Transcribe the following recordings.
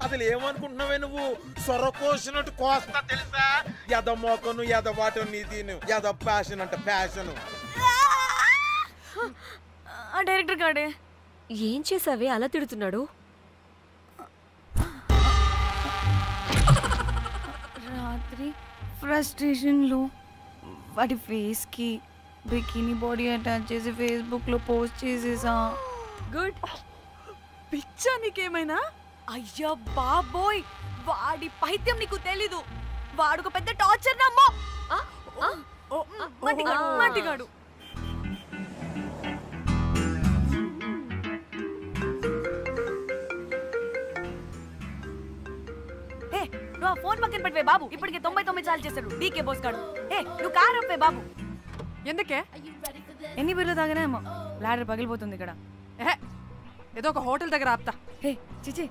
అసలు ఏమనుకుంటున్నావే నువ్వు సొర కోసినట్టు కోస్తా తెలుసా? ఎద మోకను ఎదవాటు నీతిను ఎద ప్యాషన్ అంట ప్యాషన్. ఆ డైరెక్టర్ గాడే ఏం చేసావే అలా తిడుతున్నాడు? రాత్రి ఫ్రస్ట్రేషన్లో వాడి ఫేస్కి బికినీ బాడీ అటాచ్ చేసి ఫేస్బుక్లో పోస్ట్ చేసేసా. గుడ్. పిచ్చా నీకేమైనా? అయ్యా బాబోయ్, వాడి పైత్యం నీకు తెలీదు. వాడుకు పెద్ద టార్చర్ నమ్మో. మట్టిగాడు. నువ్వు ఆ ఫోన్ పక్కన పెట్టవే బాబు. ఇప్పటికే 99 సార్లు చేశాడు డీకే బోస్ గాడు. నువ్వు కారు అప్పే బాబు. ఎందుకే? ఎన్ని బిర్లు తాగినాయేమో లాడర్ పగిలిపోతుంది ఇక్కడ. ఏదో ఒక హోటల్ దగ్గర ఆపుతా. చిచి,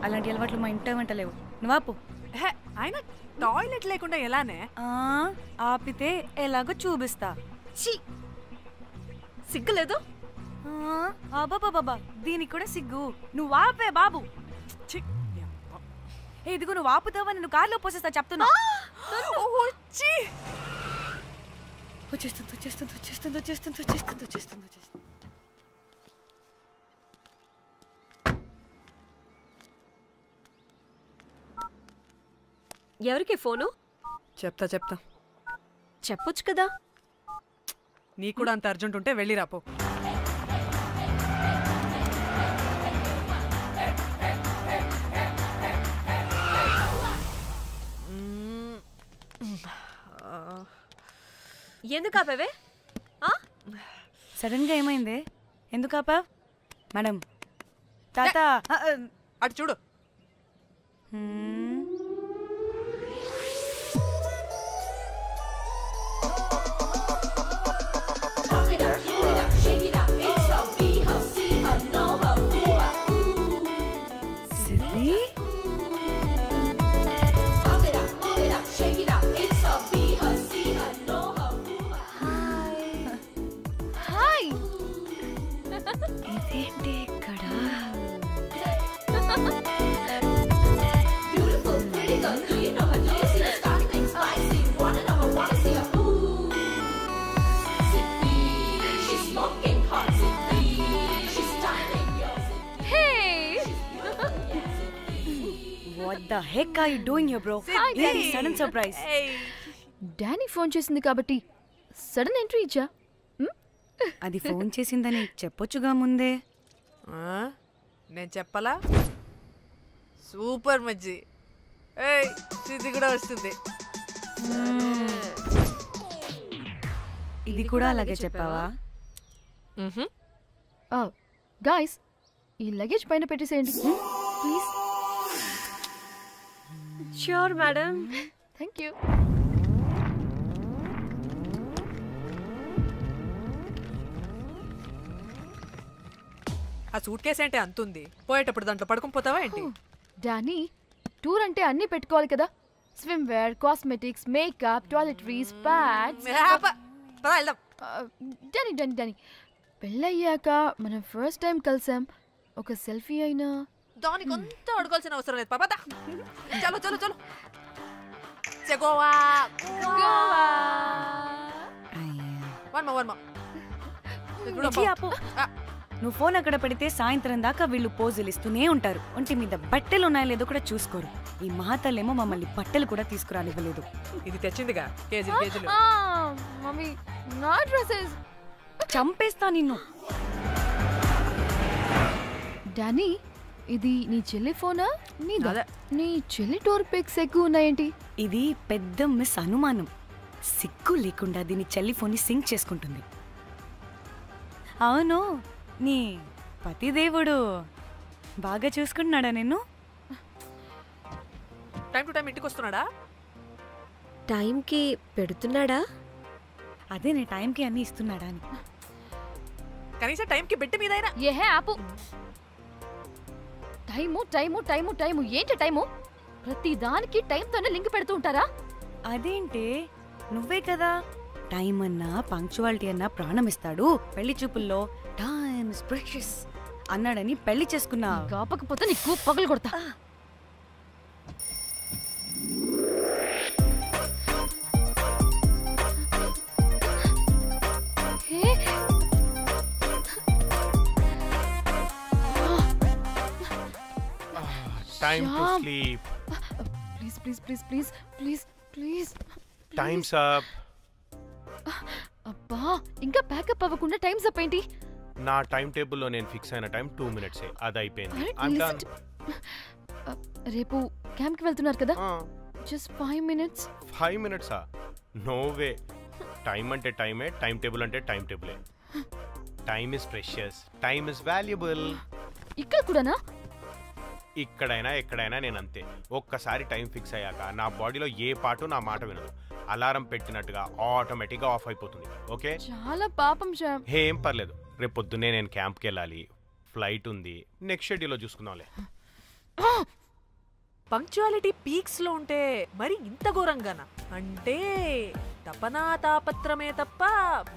అలాంటి అలవాట్లు మా ఇంట వెంట లేవు. నువ్వు ఆపు. ఆయన టాయిలెట్ లేకుండా ఎలానే? ఆపితే ఎలాగో చూపిస్తా. సిగ్గులేదు? బాబా దీనికి కూడా సిగ్గు. నువ్వు ఆపే బాబు. ఇదిగో నువ్వు ఆపుతావా నేను కార్లో పోసేస్తా చెప్తున్నా. ఎవరికి ఫోను? చెప్తా చెప్పొచ్చు కదా. నీకు కూడా అంత అర్జెంట్ ఉంటే వెళ్ళి రాపో. ఎందుకు ఆపేవే? సడన్ గా ఏమైంది? ఎందుకు ఆపావ్? మేడం తాత అటు చూడు. ఇదేంటి ఇక్కడ? What the heck are you doing here, bro? This is sudden surprise. Danny phone చేసింది కాబట్టి సడన్ ఎంట్రీ ఇచ్చా. అది ఫోన్ చేసిందని చెప్పొచ్చుగా ముందే. నేను చెప్పలా? సూపర్ మజ్జి. ఇది కూడా వస్తుంది. ఇది కూడా అలాగే చెప్పావా? గాయ్స్, ఈ లగేజ్ పైన పెట్టేసేయండి please. Sure madam. Thank you. ఆ సూట్ కేసు అంటే అంతుంది. పోయేటప్పుడు దాంట్లో పడుకుని పోతావా ఏంటి? డానీ, టూర్ అంటే అన్నీ పెట్టుకోవాలి కదా. Swim wear, cosmetics, makeup, toiletries, pads. డానీ డానీ డానీ పెళ్ళయ్యాక మనం ఫస్ట్ టైం కలిసాం. ఒక సెల్ఫీ అయినా దానికి కొంత అడగాల్సిన అవసరం లేదు పాపా. చలో చలో చలో. గోవా గోవా. వర్మ నువ్వు ఫోన్ అక్కడ పెడితే సాయంత్రం దాకా వీళ్ళు పోజులు ఇస్తూనే ఉంటారు. ఒంటి మీద బట్టలు ఉన్నాయో లేదో కూడా చూసుకోరు. ఈ మహాతల్లేమో మమ్మల్ని బట్టలు కూడా తీసుకురానివ్వలేదు. ఇది తెచ్చిందిగా కేజీలు కేజీలు. మమ్మీ నా డ్రెస్సెస్. చంపేస్తా నిన్ను. డానీ, ఇది నీ చెల్లి ఫోనా? నీ చెల్లి టూర్ పిక్స్ ఎక్కువ ఉన్నాయేంటి? ఇది పెద్ద మిస్ అనుమానం. సిగ్గు లేకుండా దీని చెల్లి ఫోన్ని సింక్ చేసుకుంటుంది. అవును, నీ పతిదేవుడు బాగా చూసుకుంటున్నాడా నిన్ను? టైం టు టైం ఇంటికి వస్తున్నాడా? టైంకి పెడుతున్నాడా? అదే నీ టైంకి అన్ని ఇస్తున్నాడా అని. కనీసం టైంకి బెట్టి మీదైనా. ఏహే ఆపు. టైము టైము టైము టైము ఏంటి టైము? ప్రతి దానికి టైంతోనే లింక్ పెడుతూ ఉంటారా? అదేంటి, నువ్వే కదా టైం అన్నా పంక్చువాలిటీ అన్నా ప్రాణం ఇస్తాడు, పెళ్లి చూపుల్లో టైమ్ ఇస్ ప్రెషియస్ అన్నాడని పెళ్లి చేసుకున్నా. కాపకపోతే నీకు పగలు కొడతా. Time to Shyam. sleep. Please Time's up. అబ్బా ఇంకా ప్యాకప్ అవ్వకుండా టైమ్స్ అప్ ఏంటి? నా టైం టేబుల్లో నేను ఫిక్స్ అయిన టైం 2 minutes. అది అయిపోయింది. Alright, I'm listen done. రేపు క్యాంప్ కి వెళ్తున్నారు కదా? Just 5 minutes. 5 minutes? No way. Time అంటే టైమే, టైం టేబుల్ అంటే టైం టేబులే. Time is precious, time is valuable. ఇక్కడ కూడానా? ఇక్కడైనా ఎక్కడైనా నేను అంతే. ఒక్కసారి టైం ఫిక్స్ అయ్యాక నా బాడీలో ఏ పార్టు నా మాట వినదు. అలారం పెట్టినట్టుగా ఆటోమేటిక్గా ఆఫ్ అయిపోతుంది. ఓకే, చాలా పాపం శ్యామ్. ఏం పర్లేదు. రేపు పొద్దున్నే నేను క్యాంప్కి వెళ్ళాలి, ఫ్లైట్ ఉంది. నెక్స్ట్ షెడ్యూల్లో చూసుకుందాంలే. పంక్చువాలిటీ పీక్స్ లో ఉంటే మరి ఇంత ఘోరంగానా? అంటే తపనా తాపత్రమే తప్ప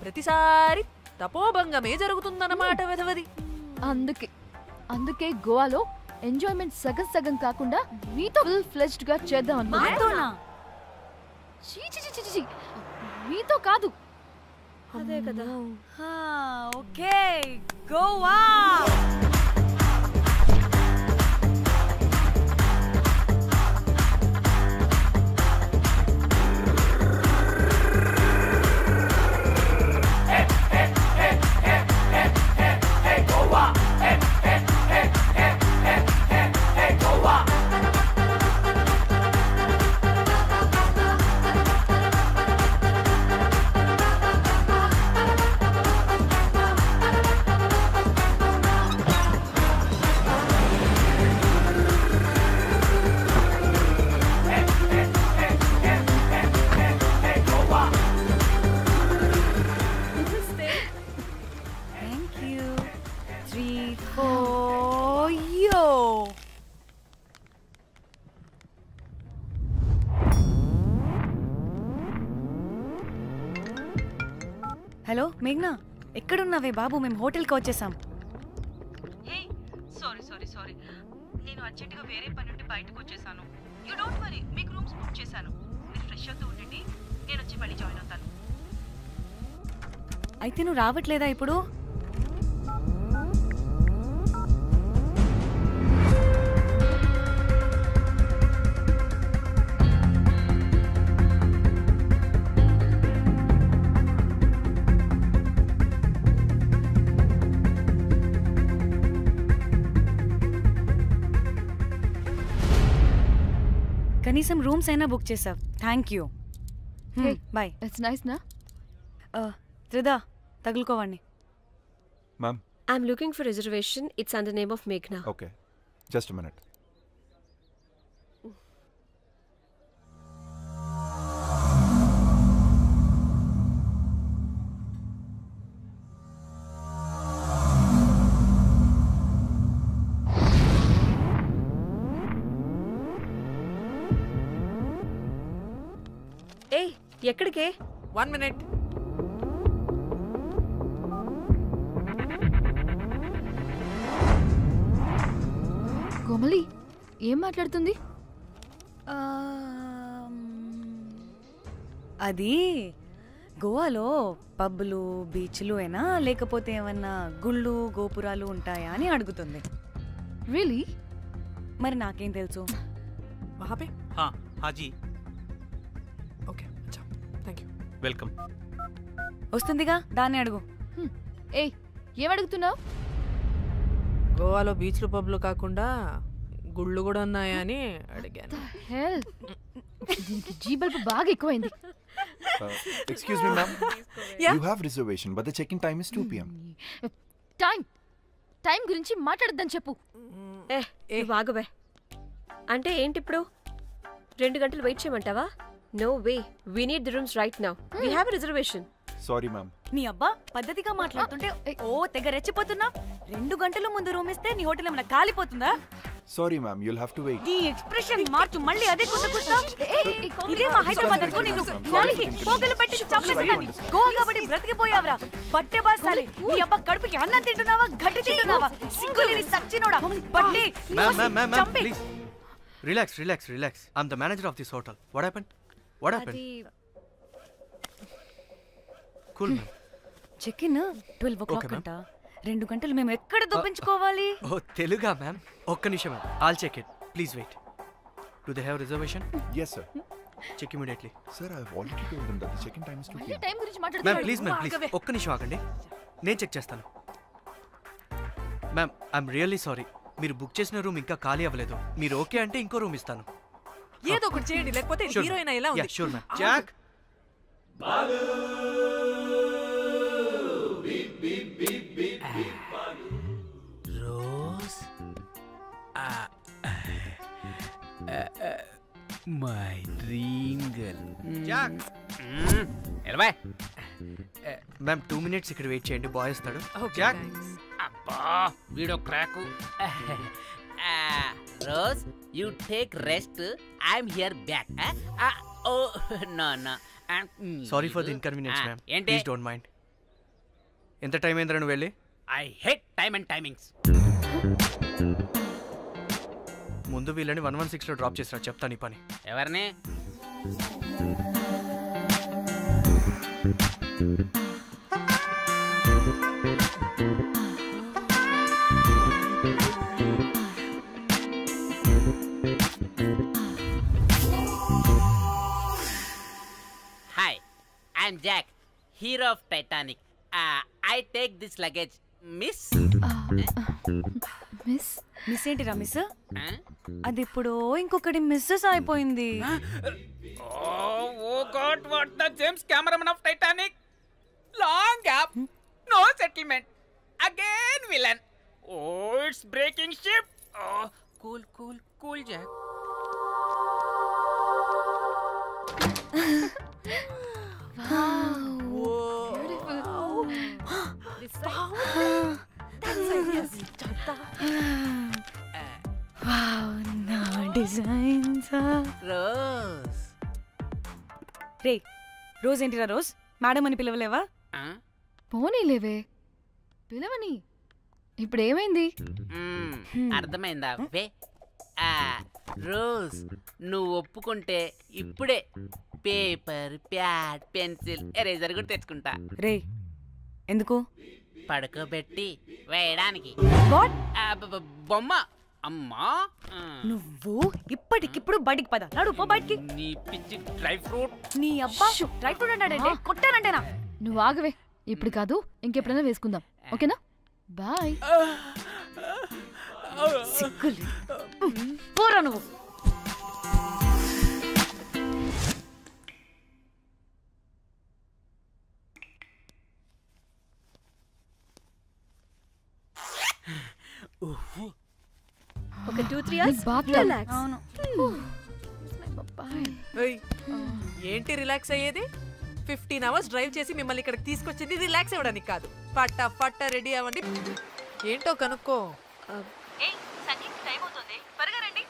ప్రతిసారి తపోభంగమే జరుగుతుందన్నమాట వెధవది. అందుకే గోవాలో ఎంజాయ్మెంట్ సగం సగం కాకుండా మీతో ఫుల్ ఫ్లెజ్డ్ గా చేద్దాం అనుకున్నా. మీతో కాదు. అదే కదా. ఓకే, గోవా. హలో మేఘ్నా, ఎక్కడున్నావే బాబు? మేము హోటల్కి వచ్చేసాం. సారీ నేను అర్జెంటుగా వేరే పని నుండి బయటకు వచ్చేసాను. యూ డోంట్ వరీ, మీకు రూమ్స్ బుక్ చేశాను. మీరు ఫ్రెష్ అవుతూ ఉండండి, నేను వచ్చి మళ్ళీ జాయిన్ అవుతాను. అయితే నువ్వు రావట్లేదా ఇప్పుడు? కనీసం రూమ్స్ అయినా బుక్ చేసావు. Thank you. Bye. It's nice నా. త్రిదా, తగులుకోవండి. Ma'am. I'm looking for reservation. It's under name of Meghna. Okay. Just a minute. Hey, ఎక్కడికే? 1 minute. కోమలి ఏం మాట్లాడుతుంది? అది గోవాలో పబ్బులు, బీచ్లు అయినా లేకపోతే ఏమన్నా గుళ్ళు, గోపురాలు ఉంటాయా అని అడుగుతుంది. రియలీ? మరి నాకేం తెలుసు? वहाँ पे? हाँ जी. ओके, अच्छा, थैंक यू. वेलकम. వస్తుందిగా, దాన్ని అడుగు. ఏయ్, ఏం అడుగుతున్నావు? గోవాలో బీచ్లు పబ్లు కాకుండా గుళ్ళు కూడా ఉన్నాయా అని అడిగాను. హెల్, దీనికి జీ బల్బ్ బాగా ఎక్కువైంది. Excuse me, ma'am. Yeah? You have reservation, but the check-in time is 2 p.m. Time గురించి మాట్లాడద్దని చెప్పు. బాగుబే. అంటే ఏంటి ఇప్పుడు? 2 గంటలు వెయిట్ చేయమంటావా? No way. We need the rooms right now. We have a reservation. Sorry, ma'am. నీ అబ్బా పద్ధతిగా మాట్లాడుతుంటే ఓ తెగ రెచ్చిపోతున్నా. 2 గంటల ముందు రూమ్ ఇస్తే నీ హోటల్ ఏమైనా కాలిపోతుందా? Sorry, ma'am. You'll have to wait. నీ ఎక్స్ప్రెషన్ మార్చు, మళ్ళీ అదే కుట్టుకుంటా. ఇదే మా హైదరాబాద్ అనుకో. నేను నాలికి పోగలు పెట్టి చంపేస్తాను. గోవా కాబట్టి బ్రతికిపోయావరా బట్టే బాసాలి. నీ అబ్బా కడుపుకి అన్నం తింటున్నావా, గడ్డి తింటున్నావా? సిగ్గులేని సచ్చినోడా బట్టే. Ma'am, please. Relax. I'm the manager of this hotel. What happened? Cool, ma'am. Check in 12 o'clock అంట. 2 గంటలు మేము ఎక్కడ దొప్పించుకోవాలి? ఓ తెలుగా మ్యామ్? ఒక్క నిమిషం ma'am, I'll check it. Please wait. Do they have reservation? Yes, sir. Check immediately. Sir, I've already told them that the check-in time is 2 p.m. Time గురించి ma'am మాట్లాడుతున్నాడు. Please ma'am please ఒక్క నిమిషం ఆగండి, నేను check చేస్తాను. Ma'am I'm really sorry, మీరు book చేసిన room ఇంకా ఖాళీ అవ్వలేదు. మీరు ఓకే అంటే ఇంకో రూమ్ ఇస్తాను. ఏదో ఒకటి చేయండి, లేకపోతే హీరోయిన్ ఎలా ఉంది? Sure ma'am. Jack Rose my dream girl. Jack ఎలవా మ్యామ్ 2 minutes ఇక్కడ వెయిట్ చేయండి, బాయ్ వస్తాడు. Okay, Jack thanks. అబ్బా వీడో crack. Rose you take rest, I'm here back. Oh no no sorry for the inconvenience ma'am, ఏంటి? Please don't mind. ఎంత time అయిందిరా నువ్వు వెళ్ళి? I hate time and timings. ముందు వీళ్ళని 116లో డ్రాప్ చేసినా, చెప్తాను ఈ పని. ఎవరిని? Hi, I'm Jack, hero of Titanic. I take this luggage miss. Miss miss ఏంటిరా మిస్? అది ఇప్పుడు ఇంకొకటి మిస్సెస్ అయిపోయింది. Oh God, what the James Cameron of Titanic? Long gap, no settlement. Again villain. Oh, it's breaking ship. Oh, cool, Jack. Rose. Ray rose ఏంటిరా rose? Madam అని పిలవలేవా? పోనీలేవే, పిలవని. ఇప్పుడు ఏమైంది? అర్థమైందా? వే రోజ్, నువ్వు ఒప్పుకుంటే ఇప్పుడే పేపర్, ప్యాడ్, పెన్సిల్, ఎరేజర్ కూడా తెచ్చుకుంటా. రే ఎందుకు? పడుకోబెట్టి వేయడానికి. బొమ్మ. అమ్మా నువ్వు ఇప్పటికిప్పుడు బయటికి పద. నడు పో బయటికి. నీ పిచ్చి డ్రై ఫ్రూట్. నీ అబ్బా డ్రై ఫ్రూట్ అన్నాడంటే కొట్టానంటేనా? నువ్వు ఆగవే, ఇప్పుడు కాదు ఇంకెప్పుడైనా వేసుకుందాం, ఓకేనా? బాయ్. సిగ్గులు పోరా నువ్వు. ఒక 2-3 hours రిలాక్స్. అవును. ఏంటి రిలాక్స్ అయ్యేది? 15 hours డ్రైవ్ చేసి మిమ్మల్ని ఇక్కడికి తీసుకొచ్చింది రిలాక్స్ అవ్వడానికి కాదు. పట్ట రెడీ అవ్వండి. ఏంటో కనుక్కో. సంగీత్ టైం అవుతుంది, త్వరగా రండి.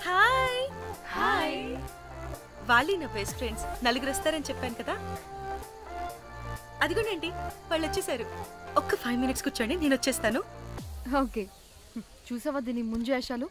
హాయ్. వాళ్ళే నా బెస్ట్ ఫ్రెండ్స్. నలుగురు వస్తారని చెప్పాను కదా, అదిగోనండి వాళ్ళు వచ్చేసారు. ఒక్క 5 minutes కూర్చోండి, నేను వచ్చేస్తాను. ఓకే, చూసావా దీని ముంజేషాలు?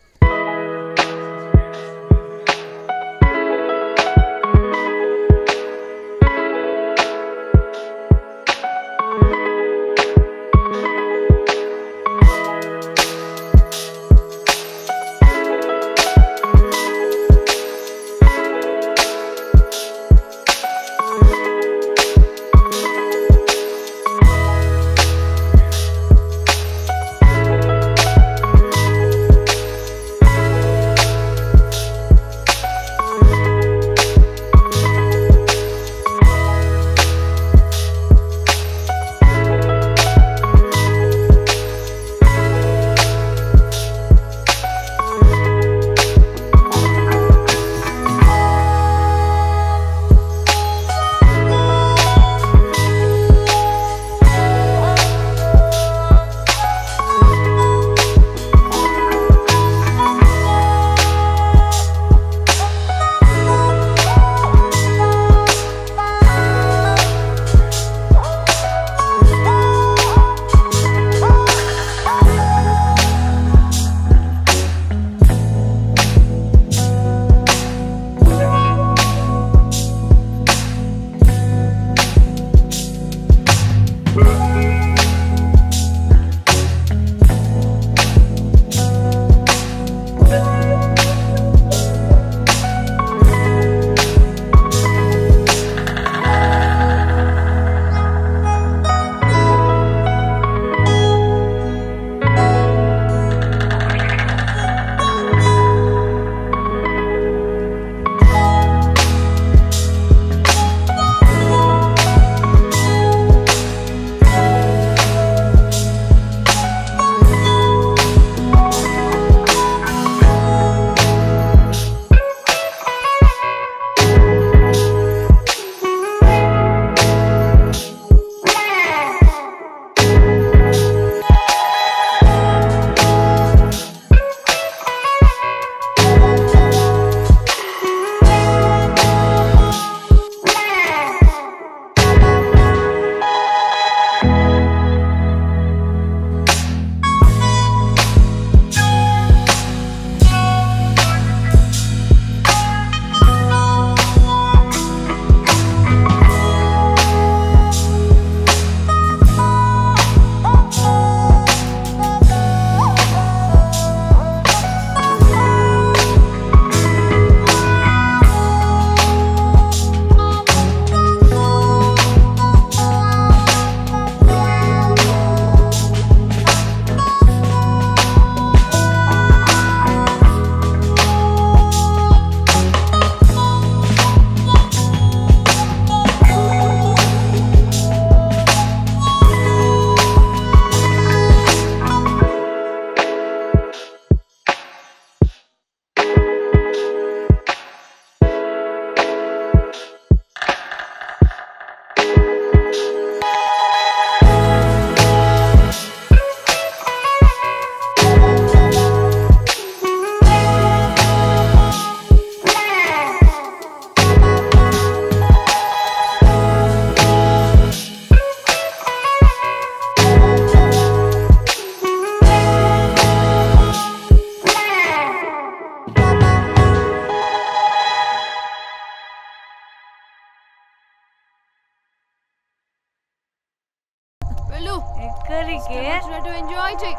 ఎంజాయ్ చేయి.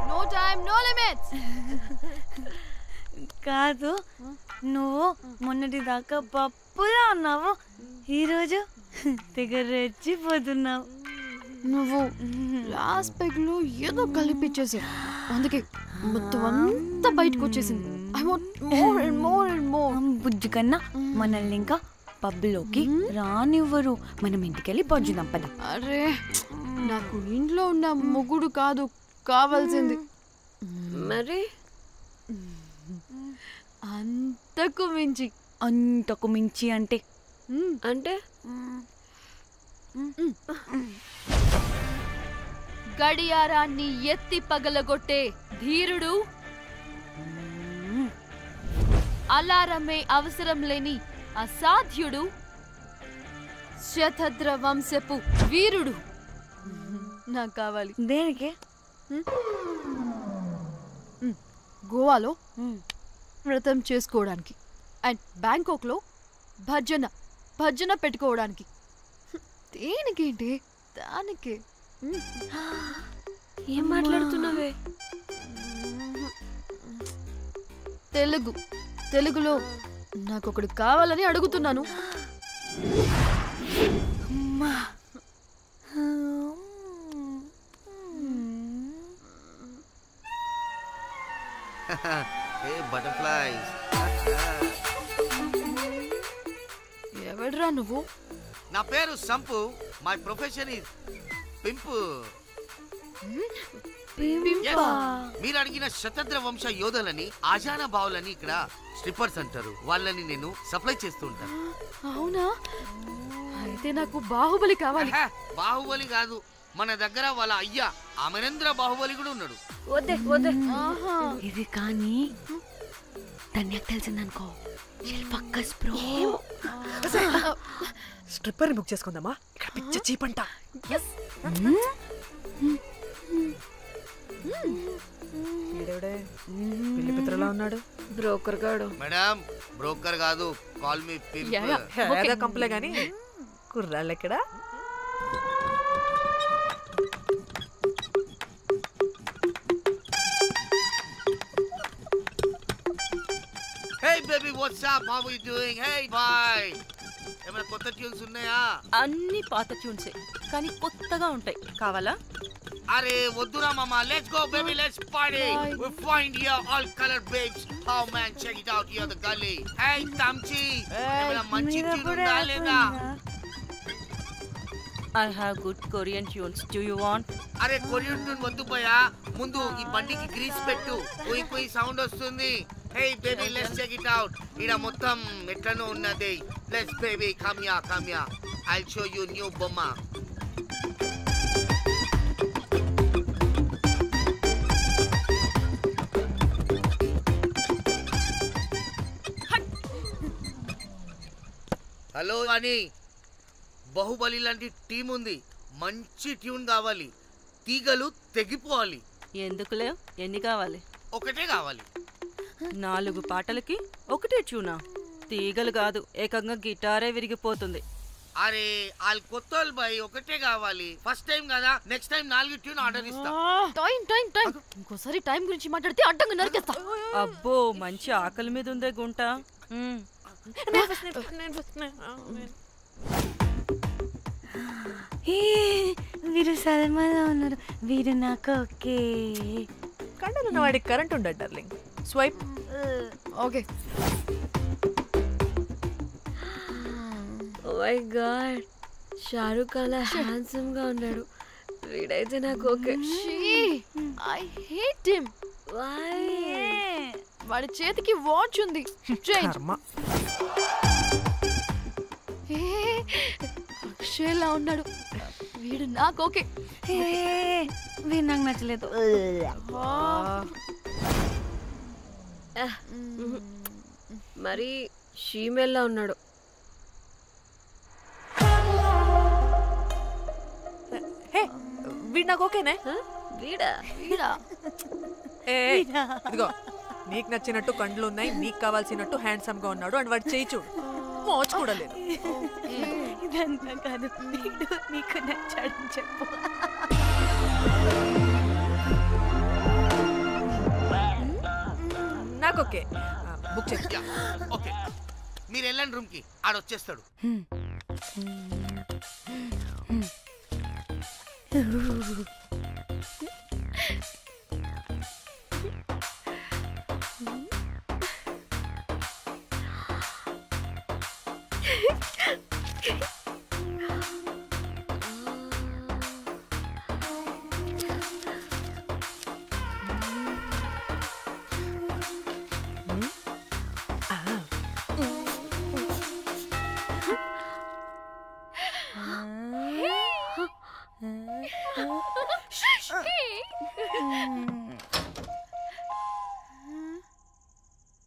No time no limits. కాదు, నువ్వు మొన్నటి దాకా పప్పులా ఉన్నావు, ఈరోజు తెగ రెచ్చిపోతున్నావు. నువ్వు లాస్ట్ పెగ్లో ఏదో కలిపిచ్చేసావు, అందుకే మొత్తం అంతా బయటకు వచ్చేసింది. I want more and more and more. బుజ్జి కన్నా మనల్ని ఇంకా పబ్లోకి రానివ్వరు. మనం ఇంటికెళ్ళి పొజ్జుదాం పద. అరే నాకు ఇంట్లో ఉన్న మొగుడు కాదు కావాల్సింది. మరి అంతకు మించి. అంతకు మించి అంటే అంటే గడియారాన్ని ఎత్తి పగలగొట్టే ధీరుడు, అలారమే అవసరం లేని అసాధ్యుడు, శతద్ర వంశపు వీరుడు నాకు కావాలి. దేనికి? గోవాలో వ్రతం చేసుకోవడానికి అండ్ బ్యాంకాక్లో భజన పెట్టుకోవడానికి. దేనికేంటి? దానికి. ఏం మాట్లాడుతున్నావే? తెలుగులో నాకొకడు కావాలని అడుగుతున్నాను. ఎవడ్రా నువ్వు? నా పేరు Sampu. My profession is pimp. మీరు అడిగిన శతద్ర వంశ యోధులని, ఆజానా బావులని ఇక్కడ స్ట్రిప్పర్స్ అంటారు. వాళ్ళని నేను సప్లై చేస్తూ ఉంటాను. అవునా? అయితే నాకు బాహుబలి కావాలి. బాహుబలి కాదు, మన దగ్గర వాళ్ళ అయ్యా అమరేంద్ర బాహుబలి కూడా ఉన్నాడు. వద్దే వద్దే. ఇది కానీ ధన్యకు తెలిసిందనుకో, స్ట్రిప్పర్ బుక్ చేసుకుందామా? ఇక్కడ పిచ్చ చీపంట. పెళ్లి పిత్రలా ఉన్నాడు. బ్రోకర్ గాడు. మేడం బ్రోకర్ కాదు, కాల్ మీ పింపు. కంపలే గాని కుర్రాళ్ళు ఎక్కడ? Hey baby, what's up? How are you doing? Hey bye. ఏమైనా కొత్త ట్యూన్స్ ఉన్నాయా? అన్ని పాత ట్యూన్సే, కానీ కొత్తగా ఉంటాయి. కావాలా? అరే వద్దురా మామ. Let's go baby, let's party. We find here all colored babes. Oh man, check it out here the gully. Hey Tamchi, ఏమైనా మంచి ట్యూన్ ఉందా లేదా? I have good Korean tunes. Do you want? అరే కొరియన్ ట్యూన్ వద్దు పోయా, ముందు ఈ బండికి గ్రీస్ పెట్టు. పోయి పోయి సౌండ్ వస్తుంది. Hey baby, let's check it out. ఇడ మొత్తం ఎట్లనో ఉన్నది. Let's baby, come here. I'll show you new బొమ్మ. హలో అని బాహుబలి లాంటి టీం ఉంది. మంచి ట్యూన్ కావాలి. తీగలు తెగిపోవాలి. ఎందుకులే, ఎన్ని కావాలి? ఒకటే కావాలి. 4 పాటలకి ఒకటే ట్యూనా? తీగలు కాదు, ఏకంగా గిటారే విరిగిపోతుంది. అరే వాళ్ళు కొత్త వాళ్ళు బాయ్, ఒకటే కావాలి. ఫస్ట్ టైం కదా, నెక్స్ట్ టైం 4 ట్యూన్ ఆర్డర్ ఇస్తా. టైం ఇంకోసారి టైం గురించి మాట్లాడితే అడ్డంగా నరికేస్తా. అబ్బో, మంచి ఆకలి మీద ఉందే గుంట. వీరు సల్మాలో ఉన్నారు. వీరు నాకు ఓకే. కండలున్న వాడికి కరెంట్ ఉండదు darling. Swipe. Okay. Oh my god, Shahrukh అలా హ్యాండ్సమ్ గా ఉన్నాడు. వీడైతే నాకు okay. I hate him. Why? వాడి చేతికి వాచ్ ఉంది. అక్షయ్లా ఉన్నాడు. వీడు నాకు ఓకే. వీడు నాకు నచ్చలేదు. మరి షీమెల్లా ఉన్నాడు. వీడు నాకు ఓకేనే. వీడా? ఇదిగో, నీకు నచ్చినట్టు కండ్లు ఉన్నాయి, నీకు కావాల్సినట్టు హ్యాండ్సమ్ గా ఉన్నాడు. అండ్ వాడు చేయి చూడు, మోచు కూడా లేదు. ఇదంతా కాదు, నీకు నచ్చాడని చెప్పు. నాకు ఓకే బుక్ చేసి ఓకే మీరు వెళ్ళండి రూమ్ కి ఆడొచ్చేస్తాడు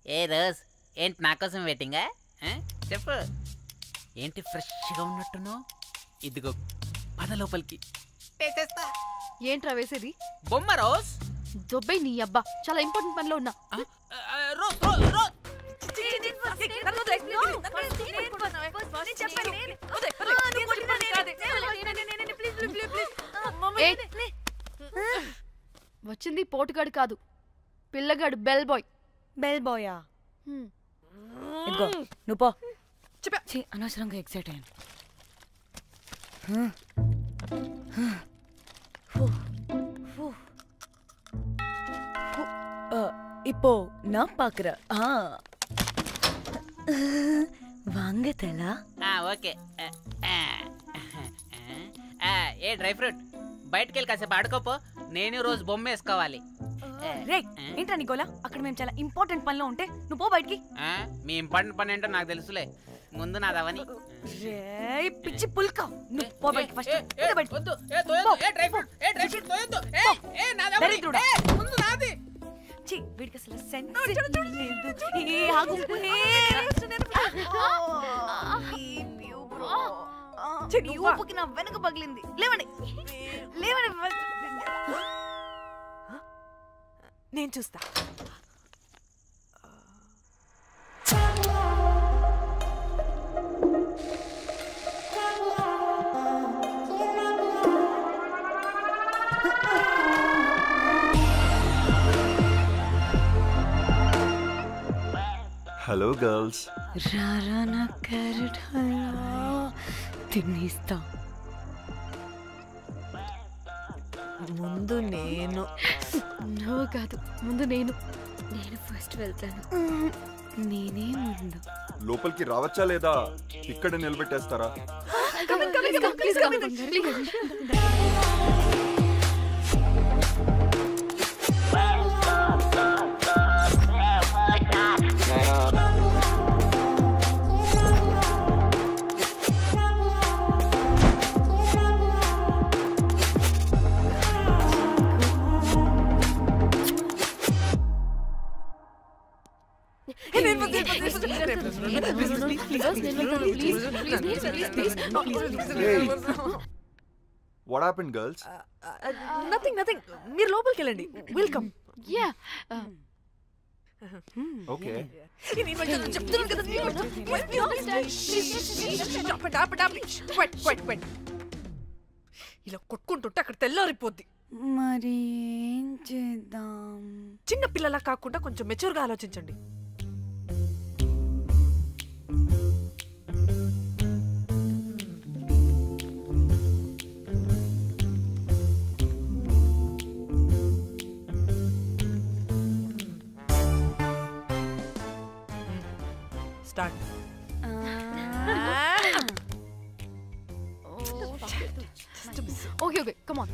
ఏ రోజ్ ఏంటి నా కోసం వెయిటింగా చెప్పు ఏంటి ఫ్రెష్గా ఉన్నట్టును ఇదిగో పద లోపలికి వేసేస్తా ఏంట్రా వేసేది బొమ్మ రోజ్ దొబ్బై నీ అబ్బా చాలా ఇంపార్టెంట్ పనిలో ఉన్నా రోజ్ రోజ్ రోజ్ వచ్చింది పోటుగాడు కాదు పిల్లగాడు బెల్ బాయ్ బెల్ బాయా ఇదిగో నువ్వు పో చెప్పా అనవసరంగా ఎక్సైట్ అయ్యాను இப்போ நான் பாக்குறேன் வாங்க தலா ఓకే ఏ డ్రై ఫ్రూట్ బయటకు వెళ్ళి కాసేపు ఆడుకోపో నేను రోజు బొమ్మ వేసుకోవాలి రే ఏంట్రా నికోలా అక్కడ మేము చాలా ఇంపార్టెంట్ పనిలో ఉంటే నువ్వు పో బయటికి మీ ఇంపార్టెంట్ పని ఏంటో నాకు తెలుసులే ముందు నాదవని రే పిచ్చి పుల్క నువ్వు పో బయటికి ఫస్ట్ ముందు నాది చి వీడికి అసలు సెన్స్ లేదు ఏ ఆగు నీ ఊపుకి నా వెనక పగిలింది లేవండి లేవండి నేను చూస్తా హలో గర్ల్స్ రారా నా క్యారెట్ హల్వా తినేస్తా ముందు నేను నువ్వు కాదు ముందు నేను ఫస్ట్ వెళ్తాను నేనే ముందు లోపలికి రావచ్చా లేదా ఇక్కడ నిలబెట్టేస్తారా What happened, girls? నథింగ్ మీరు లోపలికి వెళ్ళండి వెల్కమ్ యా Okay. ఇలా కొట్టుకుంటుంటే అక్కడ తెల్లారిపోద్ది మరి ఏం చేద్దాం చిన్న పిల్లలా కాకుండా కొంచెం మెచ్యూర్గా ఆలోచించండి స్టార్ట్ Okay, come on.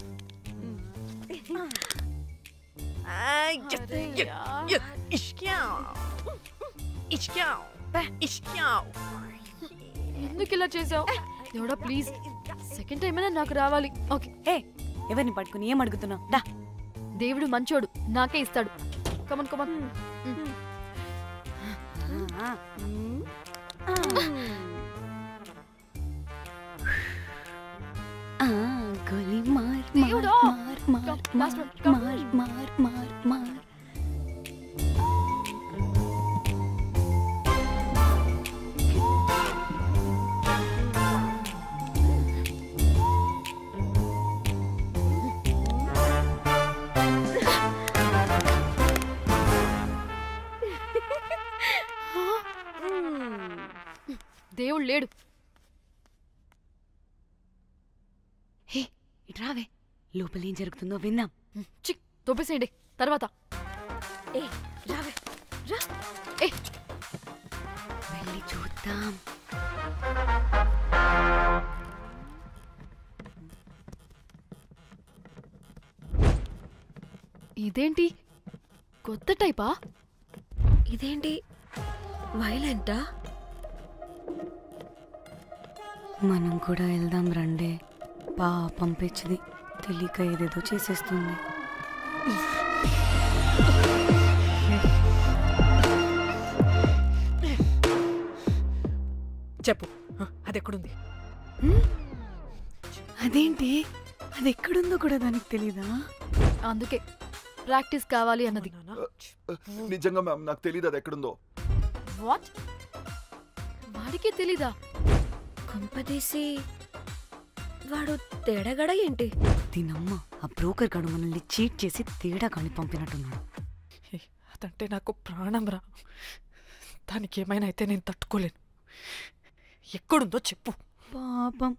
ఎందుకు ఇలా చేసావు దేవుడా ప్లీజ్ సెకండ్ టైం అయినా నాకు రావాలి ఓకే ఏ ఎవరిని పట్టుకుని ఏం అడుగుతున్నావు దా దేవుడు మంచోడు నాకే ఇస్తాడు కమన్ కమన్ గోలీ మార్ దేవుడా మార్ మార్ మార్ మార్ మార్ దేవుడు లేడు. హే ఇటు రావే, లోపల ఏం జరుగుతుందో విందాం. చిక్ తోపేసేయండి, తర్వాత ఏ రావే రా, ఏ వెళ్ళి చూద్దాం. ఇదేంటి కొత్త టైపా? ఇదేంటి వైలెంటా? మనం కూడా వెళ్దాం రండే. పాపం పిచ్చిది, తెలియక ఏదేదో చేసేస్తుంది. చెప్పు, అది ఎక్కడుంది? అదేంటి, అది ఎక్కడుందో కూడా దానికి తెలీదా? అందుకే ప్రాక్టీస్ కావాలి అన్నది. నిజంగా మ్యామ్ నాకు తెలియదు అది ఎక్కడుందో. వాట్? వాడికి తెలీదా? కొంపదీసి వాడు తేడాగడ ఏంటి? దీనమ్మ, ఆ బ్రోకర్ గాడు మనల్ని చీట్ చేసి తేడా కాని పంపినట్టున్నాడు. అదంటే నాకు ప్రాణం రా. దానికి ఏమైనా అయితే నేను తట్టుకోలేను. ఎక్కడుందో చెప్పు. పాపం,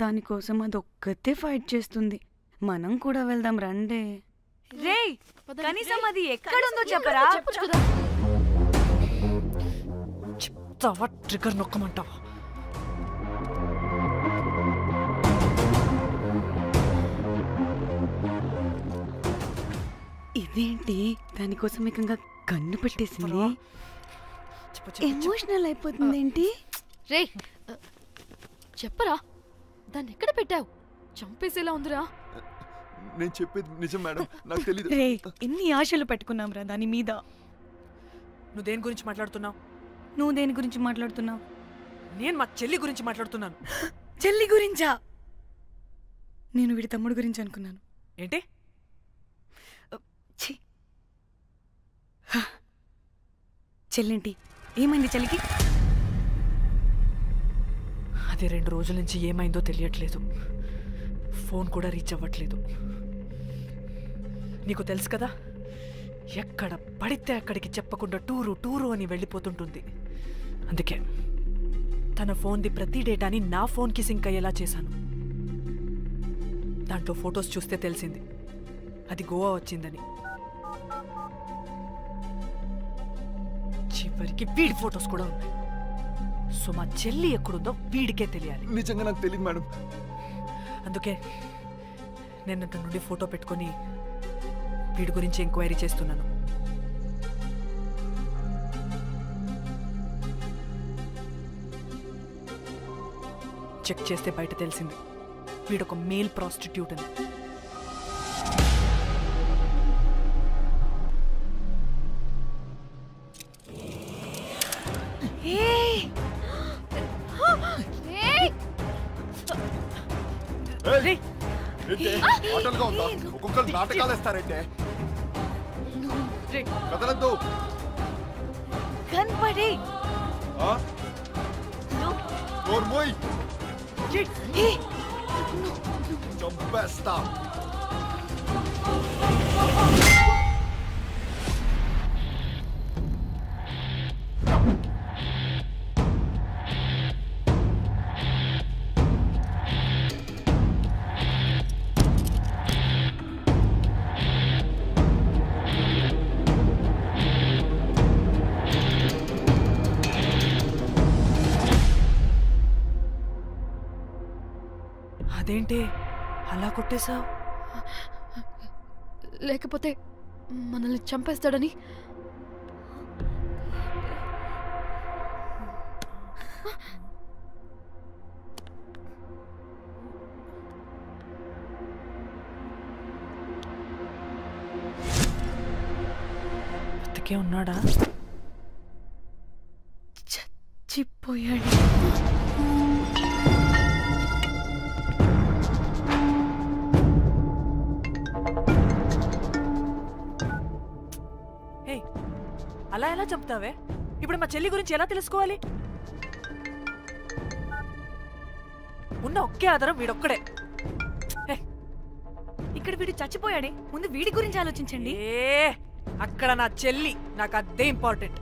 దానికోసం అది ఒక్కతే ఫైట్ చేస్తుంది. మనం కూడా వెళ్దాం రండే. రేయ్, కనీసం అది ఎక్కడుందో చెప్పరా? చెప్తావా? ట్రిగర్ నొక్కమంటావా? ఇదేంటి, దానికోసం ఏకంగా కన్ను పెట్టేసింది. ఎమోషనల్ అయిపోతుంది ఏంటి? రే చెప్పరా, దాన్ని ఎక్కడ పెట్టావు? చంపేసేలా ఉందిరా. నేను చెప్పేది నిజం మేడం, నాకు తెలియదు. రే, ఎన్ని ఆశలు పెట్టుకున్నాం రా దాని మీద. నువ్వు దేని గురించి మాట్లాడుతున్నావు? నువ్వు దేని గురించి మాట్లాడుతున్నావు? నేను మా చెల్లి గురించి మాట్లాడుతున్నాను. చెల్లి గురించా? నేను వీడి తమ్ముడు గురించి అనుకున్నాను. ఏంటి? చెల్లింటి ఏమైంది చెల్లికి? అది 2 రోజుల నుంచి ఏమైందో తెలియట్లేదు. ఫోన్ కూడా రీచ్ అవ్వట్లేదు. నీకు తెలుసు కదా, ఎక్కడ పడితే అక్కడికి చెప్పకుండా టూరు టూరు అని వెళ్ళిపోతుంటుంది. అందుకే తన ఫోన్ది ప్రతి డేటాని నా ఫోన్కి సింక్ అయ్యేలా చేశాను. దాంట్లో ఫొటోస్ చూస్తే తెలిసింది అది గోవా వచ్చిందని. చివరికి వీడి ఫొటోస్ కూడా ఉన్నాయి. సో మా చెల్లి ఎక్కడుందో వీడికే తెలియాలి. నిజంగా నాకు తెలియదు మేడం. అందుకే నేను అతని నుండి ఫోటో పెట్టుకొని వీడి గురించి ఎంక్వైరీ చేస్తున్నాను. చెక్ చేస్తే బయట తెలిసింది వీడొక మేల్ ప్రాస్టిట్యూట్ అని. ఆటలుగా ఉందా? ఒక్కొక్కరు నాటకాలు వేస్తారంటే కదలద్దు. కనపడి చంపేస్తా. అదేంటి అలా కొట్టేశావు? లేకపోతే మనల్ని చంపేస్తాడని. బతికే ఉన్నాడా? చచ్చిపోయాడు. అలా ఎలా చంపుతావే? ఇప్పుడు మా చెల్లి గురించి ఎలా తెలుసుకోవాలి? ఉన్న ఒకే ఆధారం వీడొక్కడే. ఇక్కడ వీడు చచ్చిపోయాడే, ముందు వీడి గురించి ఆలోచించండి. అక్కడ నా చెల్లి, నాకు అదే ఇంపార్టెంట్.